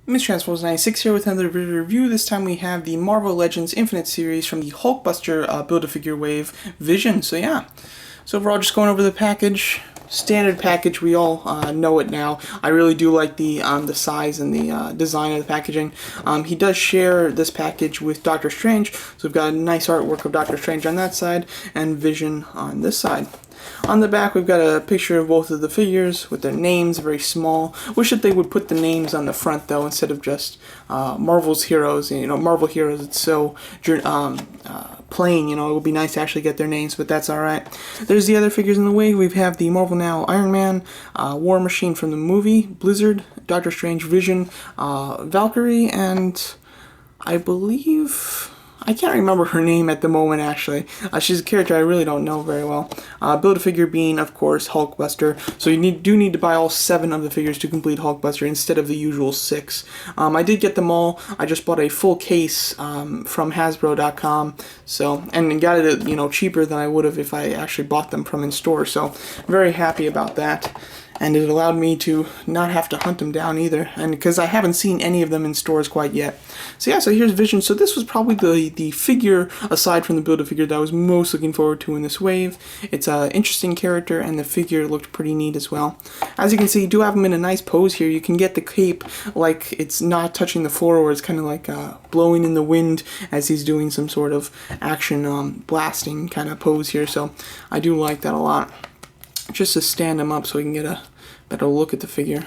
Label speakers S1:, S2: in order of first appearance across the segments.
S1: MrTransformers96 here with another video review. This time we have the Marvel Legends Infinite series from the Hulkbuster Build-A-Figure Wave Vision. So yeah, so overall just going over the package. Standard package, we all know it now. I really do like the size and the design of the packaging. He does share this package with Doctor Strange, so we've got a nice artwork of Doctor Strange on that side and Vision on this side. On the back, we've got a picture of both of the figures with their names, very small. Wish that they would put the names on the front, though, instead of just Marvel's heroes. You know, Marvel heroes, it's so plain, you know, it would be nice to actually get their names, but that's alright. There's the other figures in the way. We have the Marvel Now Iron Man, War Machine from the movie, Blizzard, Doctor Strange, Vision, Valkyrie, and I believe... I can't remember her name at the moment, actually. She's a character I really don't know very well. Build-A-Figure being, of course, Hulkbuster. So you do need to buy all 7 of the figures to complete Hulkbuster instead of the usual 6. I did get them all. I just bought a full case from Hasbro.com. So, and got it, you know, cheaper than I would have if I actually bought them from in store. So, very happy about that. And it allowed me to not have to hunt them down either, and because I haven't seen any of them in stores quite yet. So yeah, so here's Vision. So this was probably the figure, aside from the Build-A-Figure, that I was most looking forward to in this wave. It's an interesting character, and the figure looked pretty neat as well. As you can see, you do have him in a nice pose here. You can get the cape like it's not touching the floor, or it's kind of like blowing in the wind as he's doing some sort of action blasting kind of pose here. So I do like that a lot. Just to stand him up so we can get a better look at the figure.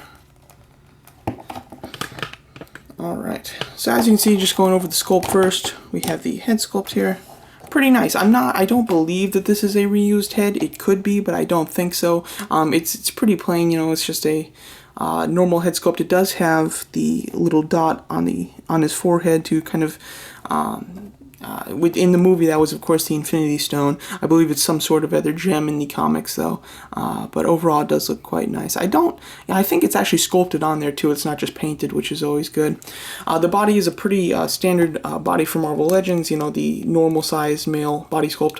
S1: Alright, so as you can see, just going over the sculpt first, we have the head sculpt here. Pretty nice. I don't believe that this is a reused head. It could be, but I don't think so. It's pretty plain, you know, it's just a normal head sculpt. It does have the little dot on his forehead to kind of in the movie, that was of course the Infinity Stone. I believe it's some sort of other gem in the comics though, but overall it does look quite nice. I think it's actually sculpted on there too. It's not just painted, which is always good. The body is a pretty standard body for Marvel Legends, you know, the normal size male body sculpt.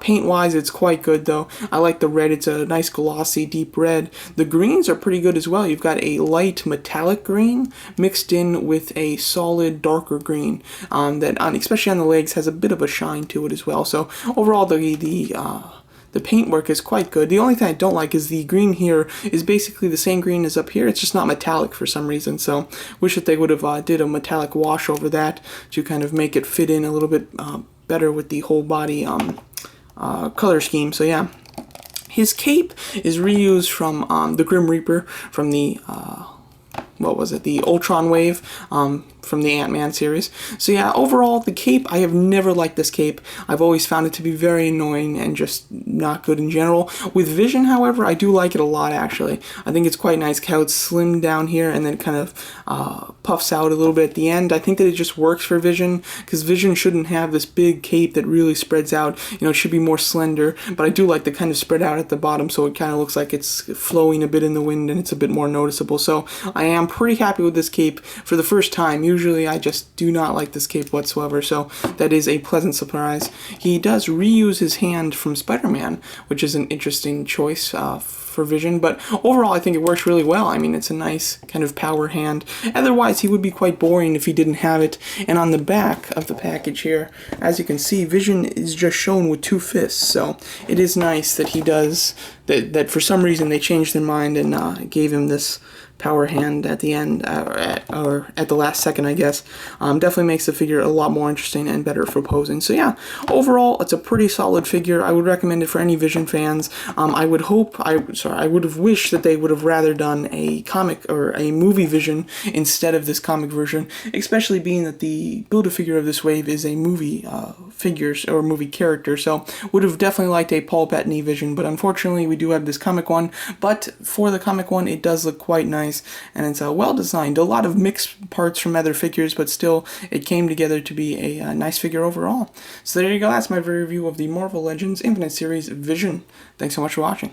S1: Paint wise, it's quite good though. I like the red. It's a nice glossy deep red. The greens are pretty good as well. You've got a light metallic green mixed in with a solid darker green that especially on the legs has a bit of a shine to it as well. So overall the paintwork is quite good. The only thing I don't like is the green here is basically the same green as up here. It's just not metallic for some reason. So wish that they would have did a metallic wash over that to kind of make it fit in a little bit better with the whole body color scheme. So yeah. His cape is reused from the Grim Reaper from the what was it? The Ultron wave from the Ant-Man series. So yeah, overall, the cape, I have never liked this cape. I've always found it to be very annoying and just not good in general. With Vision, however, I do like it a lot, actually. I think it's quite nice how it's slimmed down here and then kind of puffs out a little bit at the end. I think that it just works for Vision, because Vision shouldn't have this big cape that really spreads out. You know, it should be more slender, but I do like the kind of spread out at the bottom, so it kind of looks like it's flowing a bit in the wind and it's a bit more noticeable. So I am pretty happy with this cape for the first time. Usually I just do not like this cape whatsoever, so that is a pleasant surprise. He does reuse his hand from Spider-Man, which is an interesting choice for Vision, but overall I think it works really well. I mean, it's a nice kind of power hand. Otherwise, he would be quite boring if he didn't have it. And on the back of the package here, as you can see, Vision is just shown with 2 fists, so it is nice that he does, that for some reason they changed their mind and gave him this power hand at the end, or at the last second, I guess. Definitely makes the figure a lot more interesting and better for posing. So yeah, overall, it's a pretty solid figure. I would recommend it for any Vision fans. I would have wished that they would have rather done a comic or a movie Vision instead of this comic version, especially being that the Build-A-Figure of this wave is a movie figures or movie character. So would have definitely liked a Paul Bettany Vision, but unfortunately we do have this comic one. But for the comic one, it does look quite nice. And it's well designed. A lot of mixed parts from other figures, but still it came together to be a nice figure overall. So there you go. That's my review of the Marvel Legends Infinite Series Vision. Thanks so much for watching.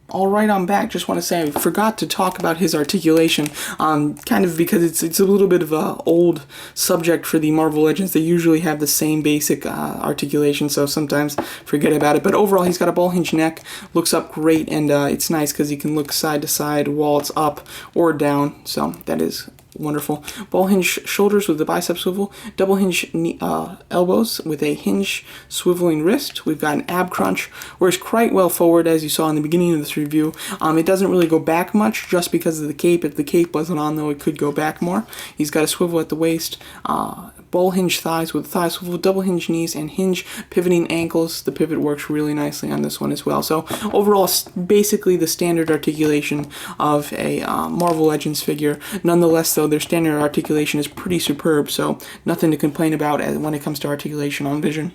S1: All right, I'm back. Just want to say I forgot to talk about his articulation, kind of because it's a little bit of a old subject for the Marvel Legends. They usually have the same basic articulation, so sometimes forget about it. But overall, he's got a ball hinge neck, looks up great, and it's nice because he can look side to side while it's up or down. So that is wonderful. Ball hinge shoulders with the bicep swivel, double hinge elbows with a hinge swiveling wrist. We've got an ab crunch, works quite well forward as you saw in the beginning of this review. It doesn't really go back much just because of the cape. If the cape wasn't on though, it could go back more. He's got a swivel at the waist, ball hinge thighs with thigh swivel, double hinge knees, and hinge pivoting ankles. The pivot works really nicely on this one as well. So overall, basically the standard articulation of a Marvel Legends figure. Nonetheless, though, their standard articulation is pretty superb, so nothing to complain about when it comes to articulation on Vision.